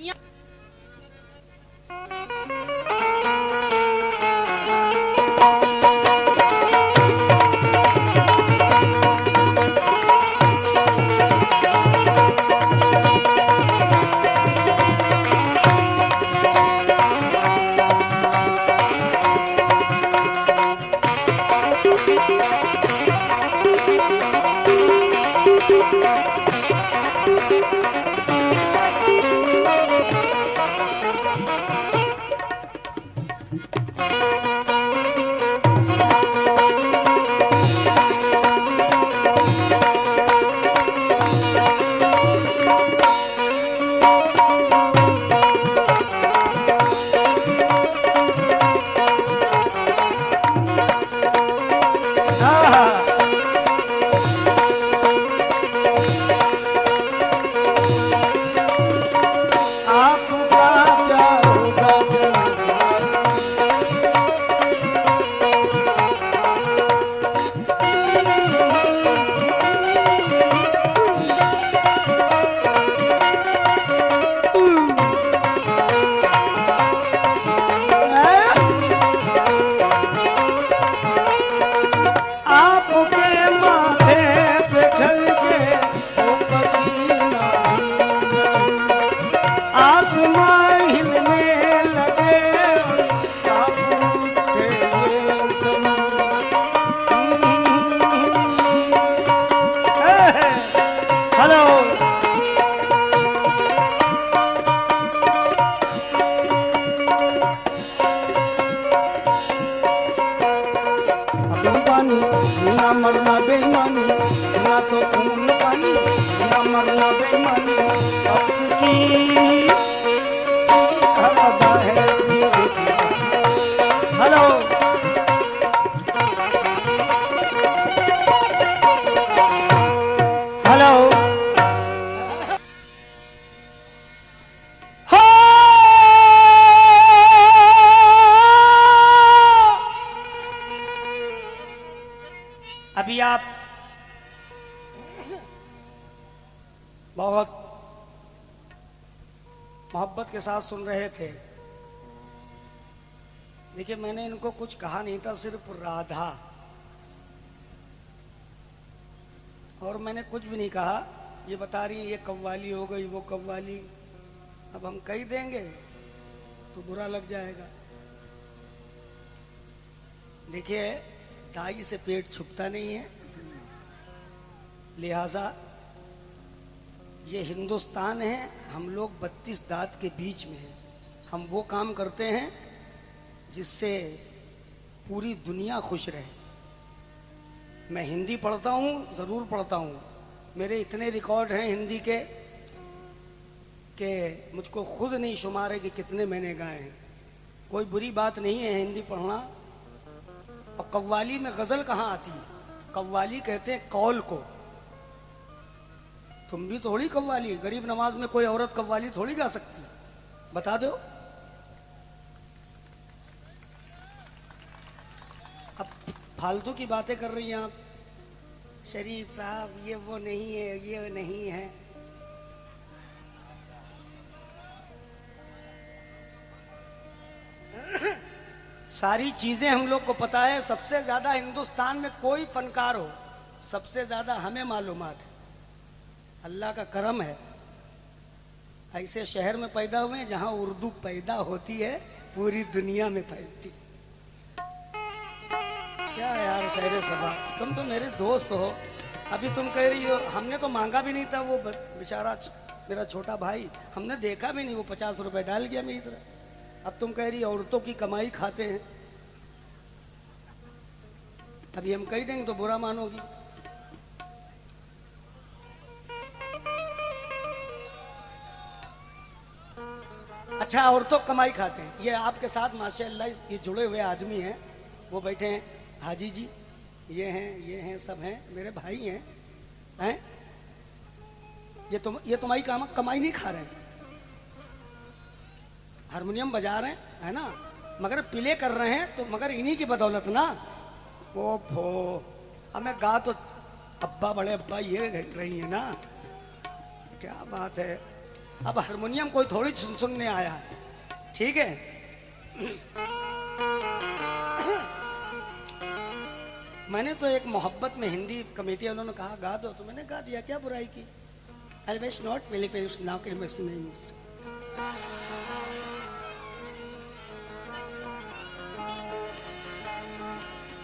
भैया मरना बेईमानी ना तो खून पानी ना मरना बेईमानी अब की हवा है। हेलो हेलो अभी आप बहुत मोहब्बत के साथ सुन रहे थे। देखिए मैंने इनको कुछ कहा नहीं था, सिर्फ राधा, और मैंने कुछ भी नहीं कहा। ये बता रही है ये कव्वाली हो गई वो कव्वाली। अब हम कह देंगे तो बुरा लग जाएगा। देखिए दाई से पेट छुपता नहीं है, लिहाजा ये हिंदुस्तान है, हम लोग 32 दांत के बीच में हैं। हम वो काम करते हैं जिससे पूरी दुनिया खुश रहे। मैं हिंदी पढ़ता हूँ, जरूर पढ़ता हूँ, मेरे इतने रिकॉर्ड हैं हिंदी के कि मुझको खुद नहीं शुमार है कि कितने मैंने गाए हैं। कोई बुरी बात नहीं है हिंदी पढ़ना। और कव्वाली में गजल कहाँ आती है? कव्वाली कहते हैं कौल को। तुम भी थोड़ी कव्वाली, गरीब नवाज में कोई औरत कव्वाली थोड़ी गा सकती, बता दो। अब फालतू की बातें कर रही हैं आप, शरीफ साहब ये वो नहीं है, ये नहीं है। सारी चीजें हम लोग को पता है। सबसे ज्यादा हिंदुस्तान में कोई फनकार हो, सबसे ज्यादा हमें मालूमात है। अल्लाह का करम है, ऐसे शहर में पैदा हुए जहां उर्दू पैदा होती है, पूरी दुनिया में फैलती। क्या यार शायर सभा, तुम तो मेरे दोस्त हो। अभी तुम कह रही हो हमने तो मांगा भी नहीं था, वो बेचारा मेरा छोटा भाई, हमने देखा भी नहीं, वो 50 रुपए डाल गया मिश्रा। अब तुम कह रही औरतों की कमाई खाते हैं। अभी हम कह देंगे तो बुरा मानोगी। अच्छा औरतों कमाई खाते हैं। ये आपके साथ माशाअल्लाह ये जुड़े हुए आदमी हैं, वो बैठे हैं हाजी जी, ये हैं सब हैं मेरे भाई हैं। ये तुम्हारी कमाई नहीं खा रहे हैं, हारमोनियम बजा रहे हैं है ना, मगर प्ले कर रहे हैं तो मगर इन्हीं की बदौलत ना। वो भो हमें गा तो अब्बा बड़े अब्बा ये रही है ना, क्या बात है। अब हारमोनियम कोई थोड़ी सुनने आया है, ठीक है। मैंने तो एक मोहब्बत में हिंदी कमेटी उन्होंने कहा गा दो, तो मैंने गा दिया, क्या बुराई की। I wish not valley now के नहीं।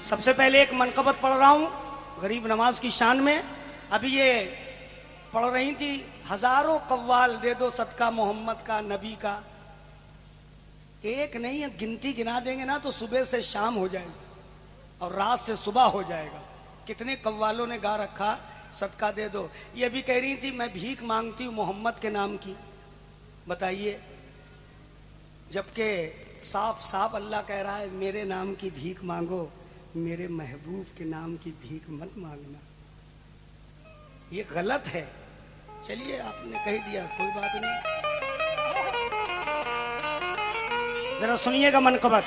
सबसे पहले एक मनकबत पढ़ रहा हूं गरीब नवाज की शान में। अभी ये पढ़ रही थी, हजारों कव्वाल दे दो सदका मोहम्मद का, नबी का। एक नहीं, गिनती गिना देंगे ना तो सुबह से शाम हो जाएगी और रात से सुबह हो जाएगा। कितने कव्वालों ने गा रखा सदका दे दो। ये भी कह रही थी मैं भीख मांगती हूं मोहम्मद के नाम की। बताइए, जबकि साफ साफ अल्लाह कह रहा है मेरे नाम की भीख मांगो, मेरे महबूब के नाम की भीख मत मांगना। ये गलत है। चलिए, आपने कह दिया, कोई बात नहीं। जरा सुनिएगा मनकबत।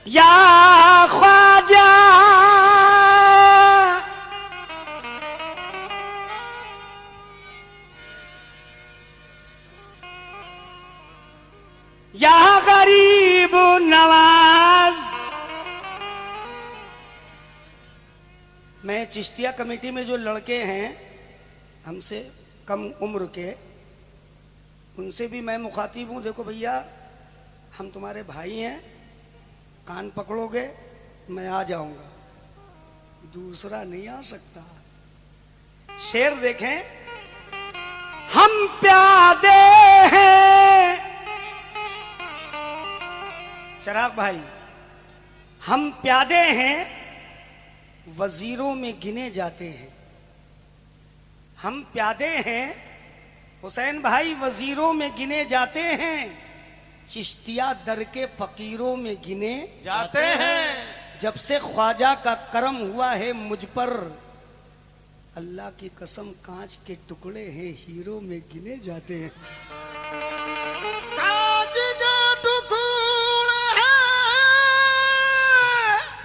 या ख्वाजा या गरीब नवाज। मैं चिश्तिया कमेटी में जो लड़के हैं हमसे कम उम्र के, उनसे भी मैं मुखातिब हूं। देखो भैया, हम तुम्हारे भाई हैं, कान पकड़ोगे मैं आ जाऊंगा, दूसरा नहीं आ सकता। शेर देखें, हम प्यादे हैं चराग भाई, हम प्यादे हैं वजीरों में गिने जाते हैं। हम प्यादे हैं हुसैन भाई, वजीरों में गिने जाते हैं। चिश्तिया दर के फकीरों में गिने जाते हैं। जब से ख्वाजा का करम हुआ है मुझ पर, अल्लाह की कसम कांच के टुकड़े हैं हीरो में गिने जाते हैं। कांच के टुकड़े हैं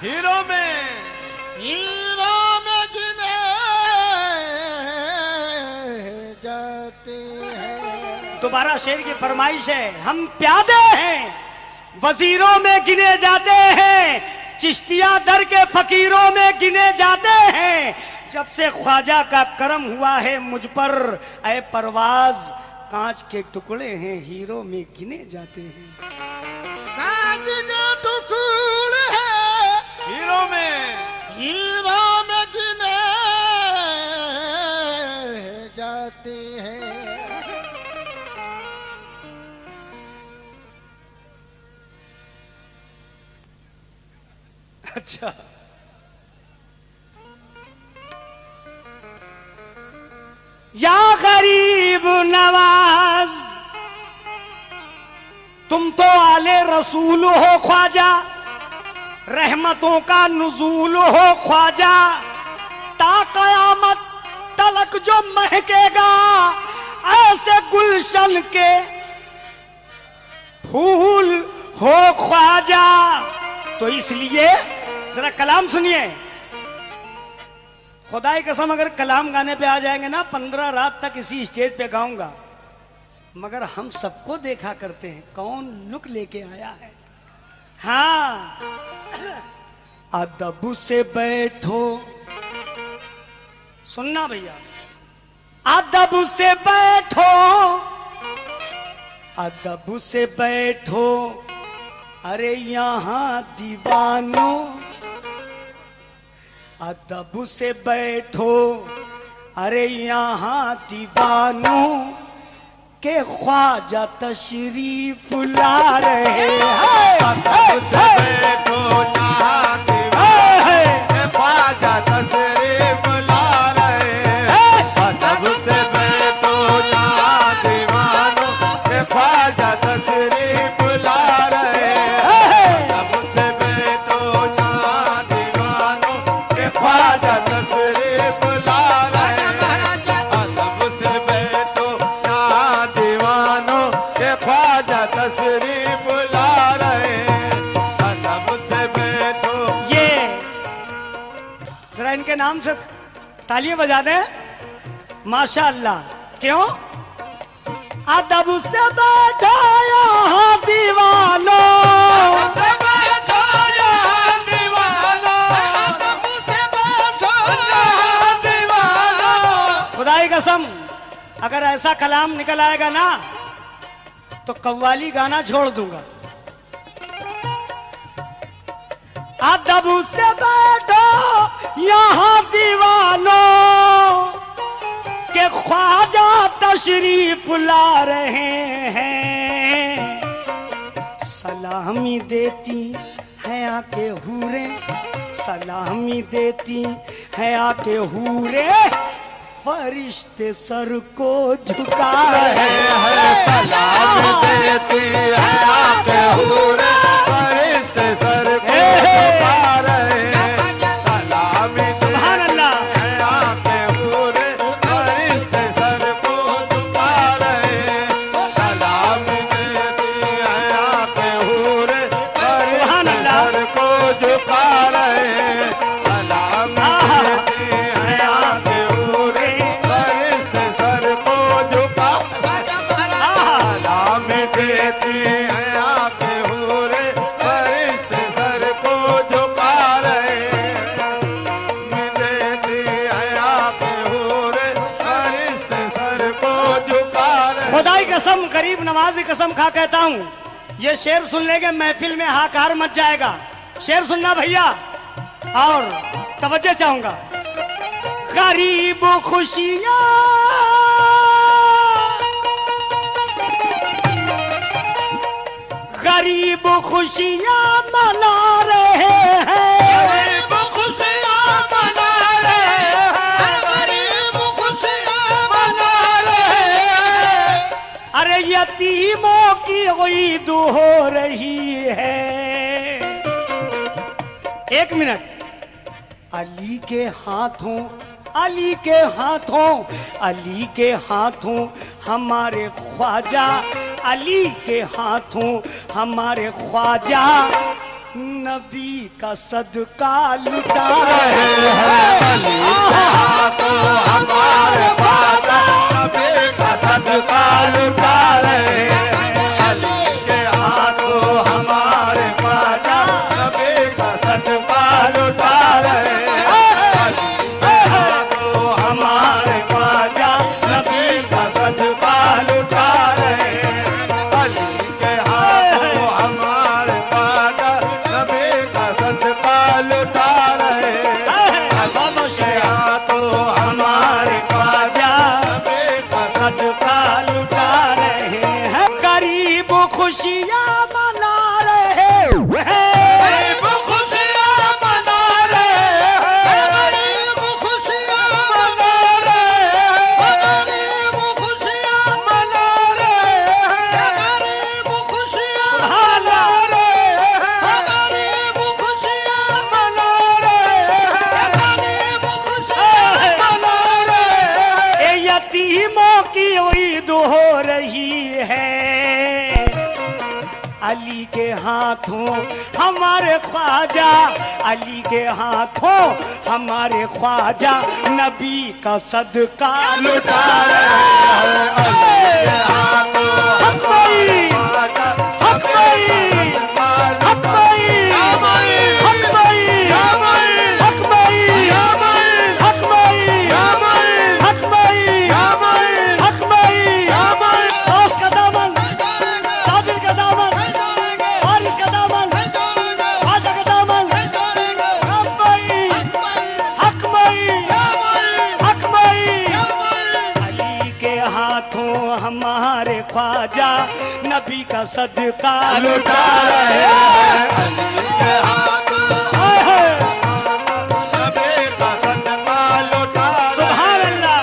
हीरो में गिने जाते हैं। दोबारा शेर की फरमाइश है, हम प्यादे हैं वजीरों में गिने जाते हैं, चिश्तिया दर के फकीरों में गिने जाते हैं। जब से ख्वाजा का करम हुआ है मुझ पर, ऐ परवाज कांच के टुकड़े हैं हीरो में गिने जाते हैं। कांच के टुकड़े हैं हीरो में गिने जाते हैं। अच्छा, या गरीब नवाज, तुम तो आले रसूल हो ख्वाजा, रहमतों का नुज़ूल हो ख्वाजा। ता कयामत तलक जो महकेगा ऐसे गुलशन के फूल हो ख्वाजा। तो इसलिए जरा कलाम सुनिए, खुदा की कसम अगर कलाम गाने पे आ जाएंगे ना, 15 रात तक इसी स्टेज पे गाऊंगा। मगर हम सबको देखा करते हैं कौन लुक लेके आया है। हाँ, अदब से बैठो, सुनना भैया, अदब से बैठो, अदब से बैठो, अरे यहाँ दीवानों, अदब से बैठो, अरे यहाँ दीवानों के ख्वाजा तशरीफ ला रहे हैं। अदब से बैठो यहाँ दीवानों के ख्वाजा तशरीफ ला रहे हैं। अदब से बैठो यहाँ दीवानों के ख्वाजा तशरीफ ला रहे हैं। अदब से बैठो यहाँ दीवानों के ख्वाजा तशरीफ ला रहे हैं। अदब से बैठो यहाँ दीवानों के ख्वाजा तशरीफ ला रहे हैं। अदब से बैठो। ये जरा इनके नाम से तालियां बजा दें माशाअल्लाह। क्यों? अदब से बैठो यहाँ दीवानो, खुदाई कसम अगर ऐसा कलाम निकल आएगा ना तो कव्वाली गाना छोड़ दूंगा। अदब से बैठो यहाँ दीवानो के ख्वाजा तशरीफ ला रहे हैं, सलामी देती है आके हूरे, सलामी देती है आके हूरे, फरिश्ते सर को झुका रहे हैं, सलामी देती है आके हूरे, फरिश्ते सर को झुका रहे हैं, सलामी सुभान अल्लाह है आके हूरे, फरिश्ते सर को झुका रहे हैं, सलामी देती है आके हूरे, फरिश्ते सर को झुका रहे हैं, सलामी देती है आके हूरे, फरिश्ते सर को झुका, सलामी देती है आके हूरे, फरिश्ते सर को झुका रहे हैं, देती है आके हूरे, फरिश्ते सर को झुका रहे हैं। खुदाई कसम गरीब नवाज की कसम खा कहता हूँ ये शेर सुन लेंगे महफिल में हाकार मच जाएगा। शेर सुनना भैया और तवज्जो चाहूंगा। गरीब खुशियाँ गरीब खुशियाँ मना रहे हैं, गरीब खुशियाँ मना रहे हैं, गरीब खुशियाँ मना रहे हैं, अरे यतीमों की ईद हो रही है। एक मिनट, अली के हाथों अली के हाथों अली के हाथों हमारे ख्वाजा, अली के हाथों हमारे ख्वाजा नबी का सदका लुटा रहे हैं, अली के हाथों हमारे ख्वाजा नबी का सदका लुटा रहे हैं, अली के हाथों हमारे ख्वाजा नबी का सदका लुटा रहे हैं, अली के हाथों हमारे ख्वाजा नबी का सदका लुटा रहे हैं, अली के हाथों हमारे ख्वाजा नबी का सदका लुटा रहे हैं, अली के हाथों हमारे ख्वाजा नबी का सदका लुटा रहे हैं। गरीब खुशियाँ मना रहे हैं, गरीब खुशियाँ मना रहे हैं, गरीब खुशियाँ मना रहे हैं, गरीब खुशियाँ मना रहे हैं, गरीब खुशियाँ मना रहे हैं, गरीब खुशियाँ मना रहे हैं, गरीब खुशियाँ मना रहे हैं, ए यतीमों की ईद हो रही है, अली के हाथों हमारे ख्वाजा, अली के हाथों हमारे ख्वाजा नबी का सदका लुटा रहे हैं, अली के हाथों हक भाई, हक भाई, हक भाई, हक भाई, हक भाई, हक भाई, हक भाई, हक भाई, दोस्त का दामन, साबिर का दामन, वारिस का दामन, ख्वाजा का दामन, हक भाई, हक भाई, हक भाई, अली के हाथों हमारे ख्वाजा नबी का सदका लुटा रहे हैं, अली के हाथों हाय हाय, नबी का सदका लुटा रहे हैं। सुभान अल्लाह।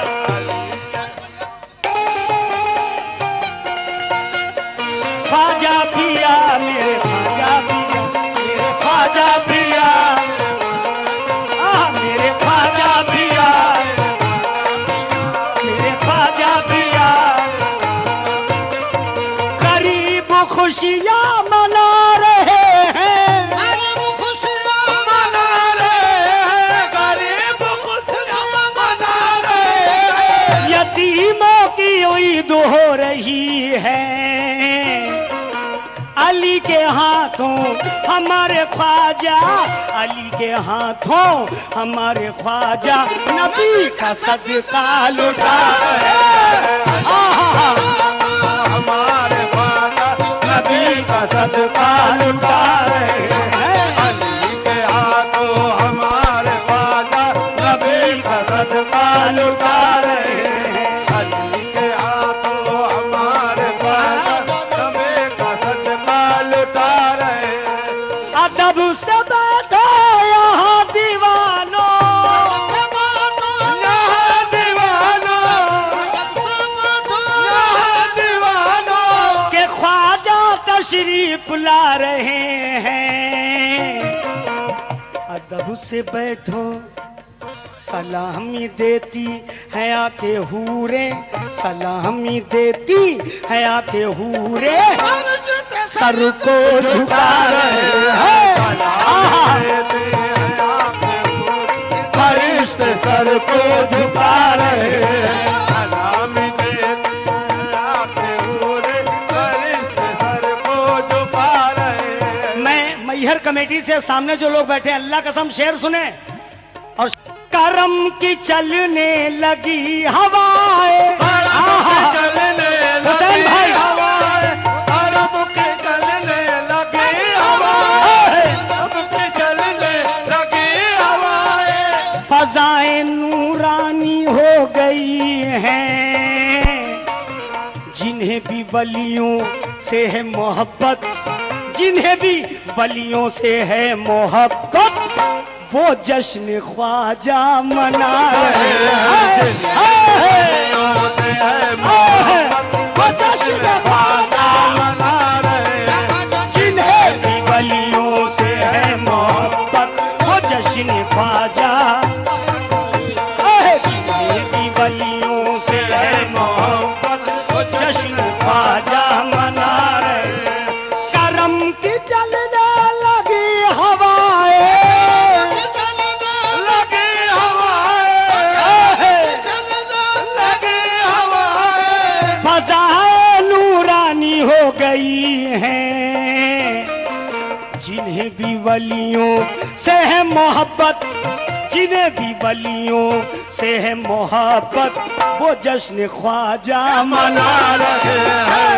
ख्वाजा पिया मेरे ख्वाजा पिया, मेरे ख्वाजा पिया, मेरे ख्वाजा पिया, मेरे ख्वाजा पिया, गरीब खुशियाँ मना रहे हैं, गरीब खुशियाँ मना रहे हैं, गरीब खुशियाँ मना रही है। अली के हाथों हमारे ख्वाजा, अली के हाथों हमारे ख्वाजा नबी का सदका लुटा हमारे ख्वाजा नबी का सदका लुटा रहे हैं। अली के हाथों हमारे ख्वाजा नबी का सदका लुटा रहे हैं। अली के हाथों हमारे ख्वाजा नबी का सदका लुटा रहे हैं। अदब से बैठो यहाँ दीवानो, यहाँ दीवानो, यहाँ दीवानो के ख्वाजा तशरीफ ला रहे हैं। अदब से बैठो सलामी देती है आके हूरे, सलामी देती है आके हूरे, सर को झुका रहे हैं। फरिश्ते सर को झुका रहे हैं। सलामी देते हैं आके हूरे, फरिश्ते सर को झुका रहे हैं। मैं मैहर कमेटी से सामने जो लोग बैठे हैं, अल्लाह कसम शेर सुने। और करम की चलने लगी हवाएं, चलने हुसैन भाई हवाएं, अरब के चलने लगी हवाएं, अरब के चलने लगी हवाएं। फजाएं नूरानी हो गई हैं, जिन्हें भी वलियों से है मोहब्बत, जिन्हें भी वलियों से है मोहब्बत, वो जश्न ख्वाजा मना रहे हैं। वो जश्न ख्वाजा मना रहे हैं। जिन्हें भी वलियों से है मोहब्बत, वो जश्न ख्वाजा, जिन्हें भी वलियों से है मोहब्बत, वो जश्न ख्वाजा मना रहे हैं। करम की चलने लगी हवाएं, लगी हवाएं, लगी हवाएं। फजाएं नूरानी हो गई हैं, जिन्हें भी वलियों से है मोहब्बत, जिन्हें भी वलियों से है मोहब्बत, वो जश्न ख्वाजा मना रहे हैं।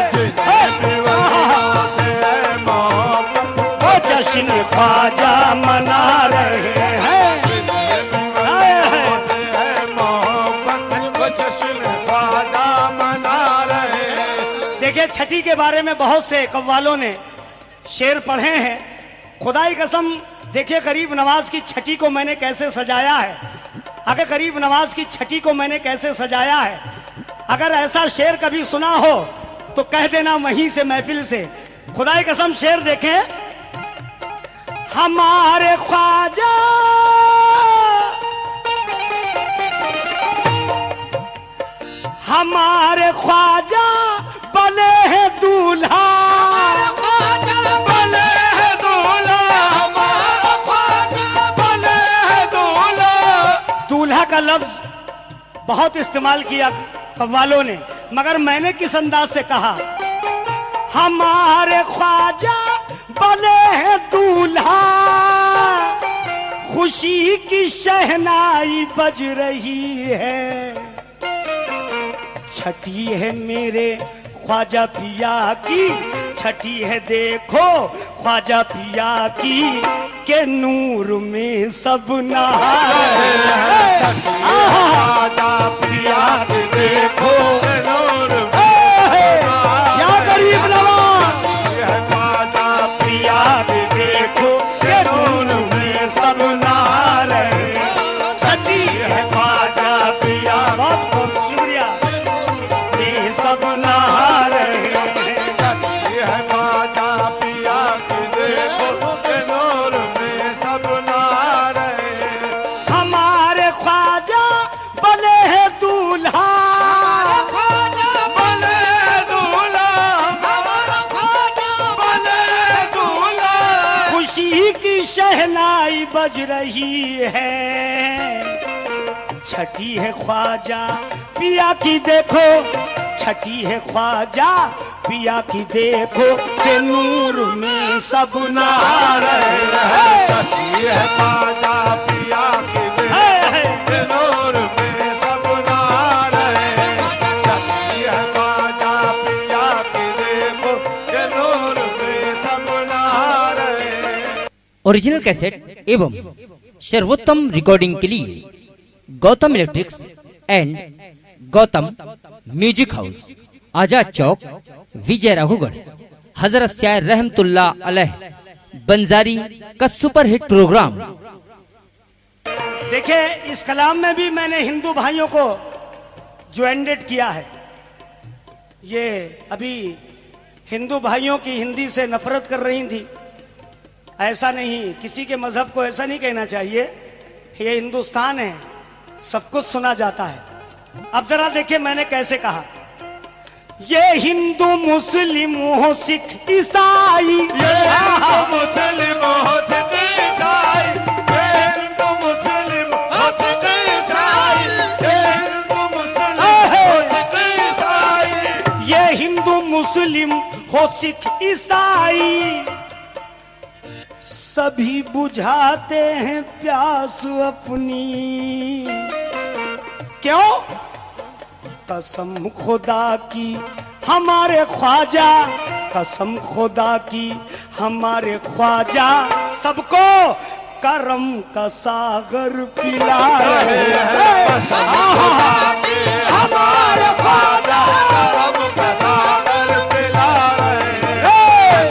वो जश्न ख्वाजा मना रहे हैं। देखिए, छठी के बारे में बहुत से कव्वालों ने शेर पढ़े हैं। खुदाई कसम, देखिए करीब नवाज की छठी को मैंने कैसे सजाया है। अगर करीब नवाज की छठी को मैंने कैसे सजाया है, अगर ऐसा शेर कभी सुना हो तो कह देना वहीं से, महफिल से। खुदाई कसम शेर देखें, हमारे ख्वाजा हमारे ख्वाजा बने हैं दूल्हा, बने हैं दूल्हा, हमारा ख्वाजा बने हैं दूल्हा। दूल्हा का लफ्ज बहुत इस्तेमाल किया कव्वालों ने, मगर मैंने किस अंदाज से कहा, हमारे ख्वाजा बने हैं दूल्हा, खुशी की शहनाई बज रही है, छठी है मेरे ख्वाजा पिया की, छठी है देखो ख्वाजा पिया की, के नूर में सब नहा रहे हैं। ख्वाजा पिया के देखो नूर या गरीब नवाज, ख्वाजा पिया के देखो के नूर में सब नहा रहे हैं, छठी है ख्वाजा पिया। बहुत बहुत शुक्रिया, ये सब नहा रहे हैं। ख्वाजा पिया के देखो नूर में सब नहा रहे हैं। हमारे ख्वाजा बने हैं दूल्हा, बने दूल्हा, हमारा ख्वाजा बने दूल्हा। खुशी की शहनाई बज रही है, छठी है ख्वाजा पिया की देखो, छठी है ख्वाजा पिया की देखो के नूर में सब नहा रहे हैं। छठी है ख्वाजा पिया की देखो के नूर में सब नहा रहे हैं। छठी है ख्वाजा पिया की देखो के नूर में सब नहा रहे हैं। ओरिजिनल कैसेट एवं सर्वोत्तम रिकॉर्डिंग के लिए Gautam electrics and Gautam music house, Azad Chowk, Vijay Raghugarh, Hazrat Shayar Rahmatullah अलैह बंजारी का सुपरहिट प्रोग्राम। देखिए, इस कलाम में भी मैंने हिंदू भाइयों को ज्वाइंटेड किया है। ये अभी हिंदू भाइयों की हिंदी से नफरत कर रही थी, ऐसा नहीं, किसी के मजहब को ऐसा नहीं कहना चाहिए। ये हिंदुस्तान है, सब कुछ सुना जाता है। अब जरा देखिए मैंने कैसे कहा, ये हिंदू मुस्लिम हो सिख ईसाई, ये हिंदू मुस्लिम हो सिख ईसाई, ये हिंदू मुस्लिम हो सिख ईसाई, ये हिंदू मुस्लिम हो सिख ईसाई, ये हिंदू मुस्लिम हो सिख ईसाई, सभी बुझाते हैं प्यास अपनी। क्यों? कसम खुदा की हमारे ख्वाजा, कसम खुदा की हमारे ख्वाजा, सबको करम का सागर पिला रहे हैं। हमारे ख्वाजा करम का सागर पिला रहे हैं।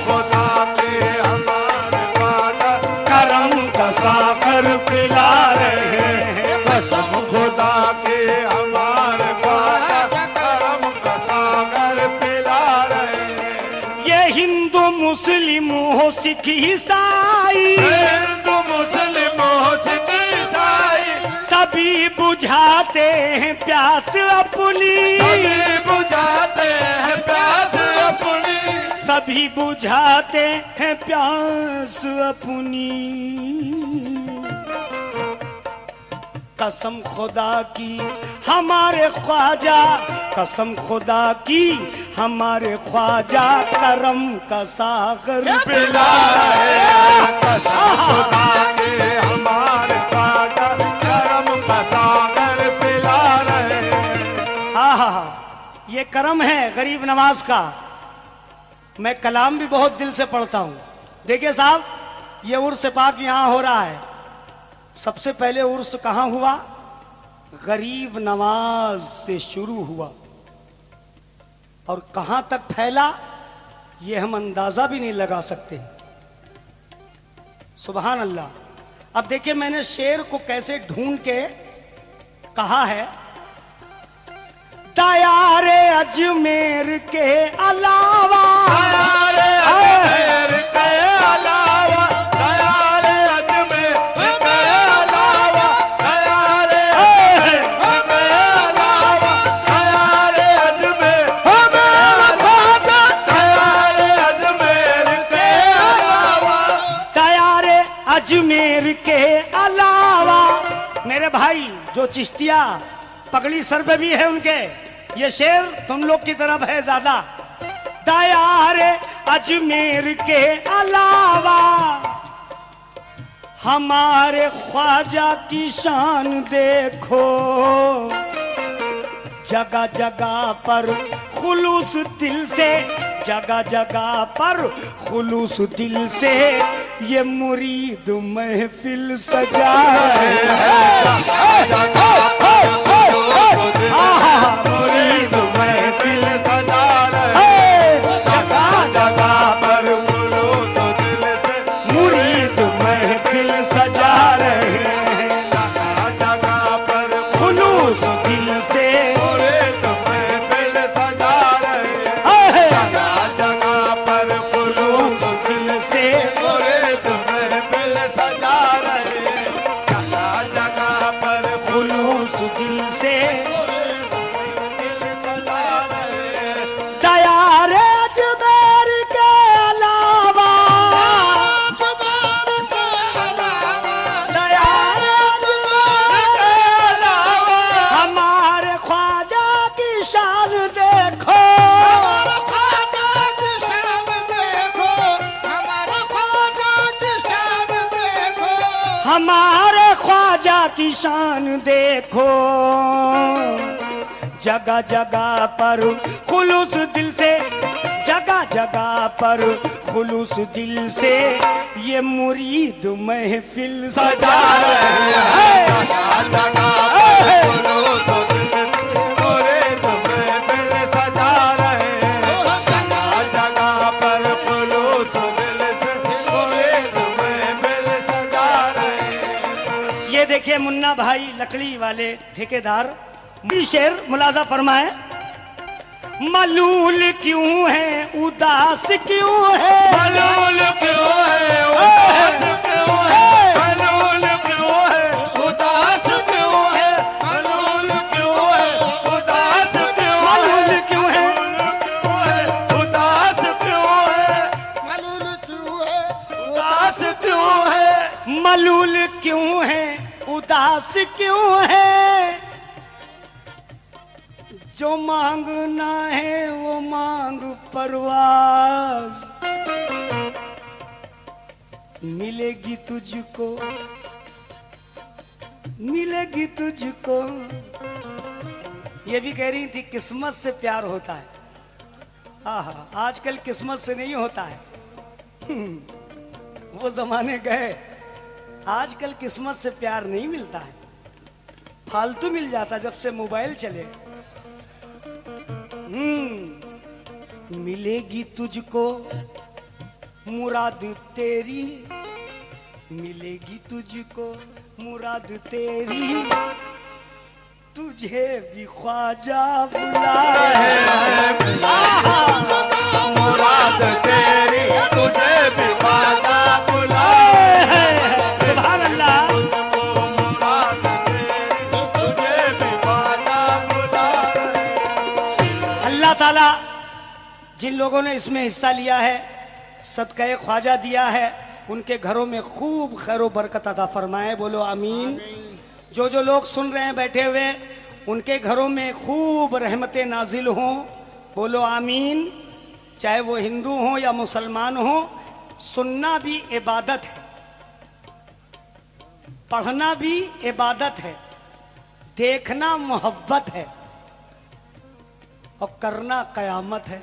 खुदा के हमारे ख्वाजा करम का सागर पिला रहे हैं। कसम खुदा के हमारे ख्वाजा करम का सागर पिला रहे हैं। ये हिंदू मुस्लिम हो सिख ईसाई, हिंदू मुस्लिम हो सिख ईसाई, सभी बुझाते हैं प्यास अपनी, सभी बुझाते हैं प्यास अपनी, सभी बुझाते हैं प्यास अपनी। कसम खुदा की हमारे ख्वाजा, कसम खुदा की हमारे ख्वाजा, करम का सागर पिला रहे हैं। कसम खुदा के हमारे ख्वाजा करम का सागर पिला रहे हैं। आहा, ये करम है गरीब नवाज का। मैं कलाम भी बहुत दिल से पढ़ता हूँ। देखिए साहब, ये उर्स पाक यहाँ हो रहा है। सबसे पहले उर्स कहाँ हुआ? गरीब नवाज से शुरू हुआ, और कहाँ तक फैला ये हम अंदाजा भी नहीं लगा सकते। सुभान अल्लाह। अब देखिए मैंने शेर को कैसे ढूंढ के कहा है। दयारे अजमेर के अलावा, दयारे अजमेर के अलावा, दयारे अजमेर के अलावा, दयारे अजमेर के अलावा, दयारे अजमेर हमारा ख्वाजा, दयारे अजमेर के अलावा, दयारे अजमेर के अलावा। मेरे भाई जो चिश्तिया पगड़ी सर पे भी है उनके, ये शेर तुम लोग की तरफ है ज्यादा। दयारे अजमेर के अलावा हमारे ख्वाजा की शान देखो, जगह जगह पर खुलूस दिल से, जगह जगह पर खुलूस दिल से ये मुरीद महफिल सजा रहे हैं। मुरीद महफिल सजा रहे हैं। जगह जगह पर खुलूस दिल से मुरीद महफिल सजा रहे हैं। जगह जगह पर खुलूस दिल से मुरीद महफिल सजा रहे हैं। जगह जगह पर खुलूस दिल से मुरीद महफिल सजा रहे हैं। जगह जगह पर खुलूस दिल से मुरीद महफिल सजा रहे हैं। दयारे अजमेर के अलावा, दयारे अजमेर के अलावा हमारे ख्वाजा शान देखो, जगह जगह पर खुलूस दिल से, जगह जगह पर खुलूस दिल से ये मुरीद महफिल सजा रहे हैं। जगह जगह पर खुलूस दिल से मुरीद महफिल सजा रहे हैं। जगह जगह पर खुलूस दिल से मुरीद महफिल सजा रहे हैं। ये देखिए मुन्ना भाई लकड़ी वाले ठेकेदार भी शेर मुलाजा फरमाए। मलूल क्यों है उदास क्यों है, मलूल क्यों है उदास क्यों है, मलूल क्यों है उदास क्यों है, मलूल क्यों है उदास क्यों है, मलूल क्यों है उदास क्यों है, मलूल क्यों है उदास क्यों है, मलूल क्यों है उदास क्यों है। जो मांगना है वो मांग परवाज, मिलेगी तुझको मिलेगी तुझको। ये भी कह रही थी किस्मत से प्यार होता है। आहा, आजकल किस्मत से नहीं होता है। वो जमाने गए, आजकल किस्मत से प्यार नहीं मिलता है, फालतू मिल जाता जब से मोबाइल चले। मिलेगी तुझको मुराद तेरी, मिलेगी तुझको मुराद तेरी, तुझे भी ख्वाजा बुला है। मुराद तेरी तुझे भी ख्वाजा बुला है। सुभान अल्लाह। मुराद तेरी तुझे भी ख्वाजा बुला है। अल्लाह ताला जिन लोगों ने इसमें हिस्सा लिया है, सदक़े ख्वाजा दिया है, उनके घरों में खूब खैर बरकत अता फरमाए। बोलो आमीन। जो जो लोग सुन रहे हैं बैठे हुए, उनके घरों में खूब रहमतें नाजिल हों। बोलो आमीन। चाहे वो हिंदू हो या मुसलमान हो, सुनना भी इबादत है, पढ़ना भी इबादत है, देखना मोहब्बत है और करना कयामत है।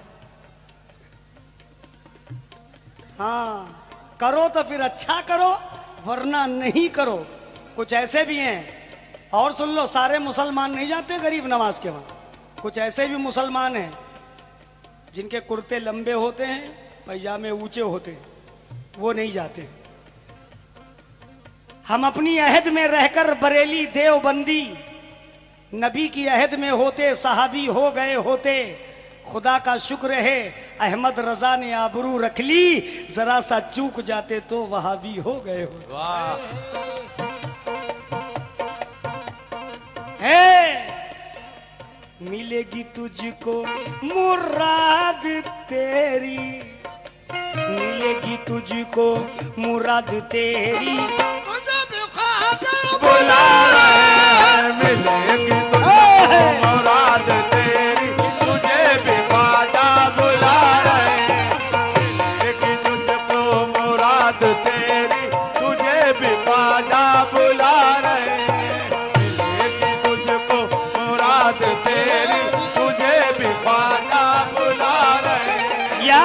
हाँ, करो तो फिर अच्छा करो, वरना नहीं करो। कुछ ऐसे भी हैं, और सुन लो, सारे मुसलमान नहीं जाते गरीब नवाज के वहां। कुछ ऐसे भी मुसलमान हैं जिनके कुर्ते लंबे होते हैं, पैजामे ऊंचे होते हैं, वो नहीं जाते। हम अपनी अहद में रहकर बरेली देवबंदी, नबी की अहद में होते सहाबी हो गए होते। खुदा का शुक्र है अहमद रजा ने आबरू रख ली, जरा सा चूक जाते तो वहाबी हो गए हो। मिलेगी तुझको मुराद तेरी, मिलेगी तुझको मुराद तेरी, बुला रहे। मिलेगी तुझको मुराद तेरी, तुझे भी ख्वाजा बुला रहे। मिलेगी तुझको मुराद तेरी, तुझे भी ख्वाजा बुला रहे। मिलेगी तुझको मुराद तेरी, तुझे भी ख्वाजा बुला रहे। या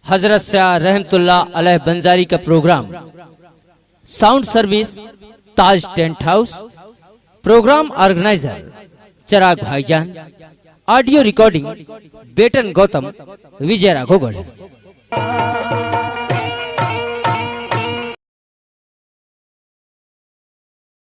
हजरत शाह रहमतुल्लाह अलैह बंजारी का प्रोग्राम, साउंड सर्विस ताज टेंट हाउस, प्रोग्राम ऑर्गेनाइजर चिराग भाईजान, ऑडियो रिकॉर्डिंग बेटन गौतम, विजय राघोगढ़।